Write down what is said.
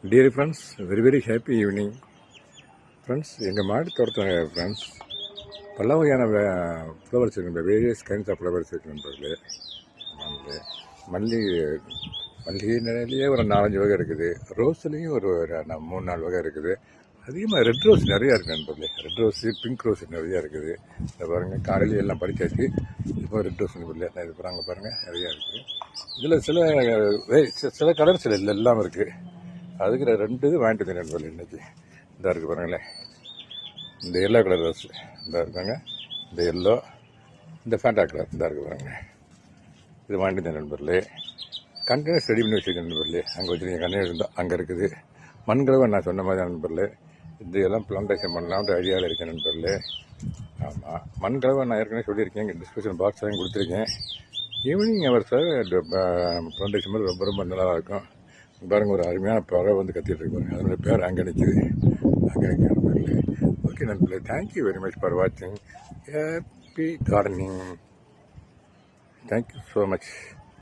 Dear friends, very happy evening. Friends, எங்கள் மாடி தோட்டத்தில் ஃப்ரெண்ட்ஸ் பல வகையான ஃப்ளவர்ஸ் இருக்கு, வேரியஸ் கைண்ட்ஸ் ஆஃப் ஃப்ளவர்ஸ் இருக்கு நண்பர்களே. வந்து மல்லிகை நிலையிலேயே ஒரு 4-5 வகை இருக்குது. ரோஸ்லேயும் ஒரு 3-4 வகை இருக்குது. அதிகமாக ரெட் ரோஸ் நிறையா இருக்குது நண்பர்களே. ரெட் ரோஸு, பிங்க் ரோஸ் நிறையா இருக்குது. இதை பாருங்கள், காலையில் எல்லாம் பறிச்சாச்சு. இப்போ ரெட் ரோஸ் நண்பர்களே, இது பாருங்க பாருங்கள், நிறையா இருக்குது. இதில் சில கலர்ஸ் எல்லாம் இருக்குது. அதுக்கு 2 இது வாங்கிட்டு வந்தேன் நண்பர்களே இன்றைக்கி. இதாக இருக்குது பாருங்களேன், இந்த எல்லோ கலர் ரோஸ் இதாக இருக்காங்க, இந்த எல்லோ, இந்த ஃபேண்டா கலர் இதாக இருக்குது பாருங்க. இது வாங்கிட்டு வந்தேன் நண்பர்களே. கண்டெய்னர்ஸ் ரெடி பண்ணி வச்சுருக்கேன் நண்பர்களே. அங்கே வச்சுருக்கேன் கண்டெய்னர் இருந்தால் அங்கே இருக்குது. மண்கலவை நான் சொன்ன மாதிரி நண்பர்களே, இதெல்லாம் பிளான்டேஷன் பண்ணலாம்னு ஐடியாவில் இருக்கேன் நண்பர்களே. ஆமாம், மண்கலவை நான் ஏற்கனவே சொல்லியிருக்கேன், டிஸ்கிரிப்ஷன் பாக்ஸ் வாங்கி கொடுத்துருக்கேன். ஈவினிங் ஹவர்ஸாக பிளான்டேஷன் மாதிரி ரொம்ப ரொம்ப நல்லா இருக்கும். பாருங்கள், ஒரு அருமையான பறவை வந்து கத்திட்டு இருக்கு பாருங்க. அதனுடைய பேர் அங்கே நிற்குது, அங்கே நிற்கிற நண்பர்களே. ஓகே நண்பர்களே, தேங்க்யூ வெரி மச் ஃபார் வாட்சிங். Happy gardening. Thank you so much.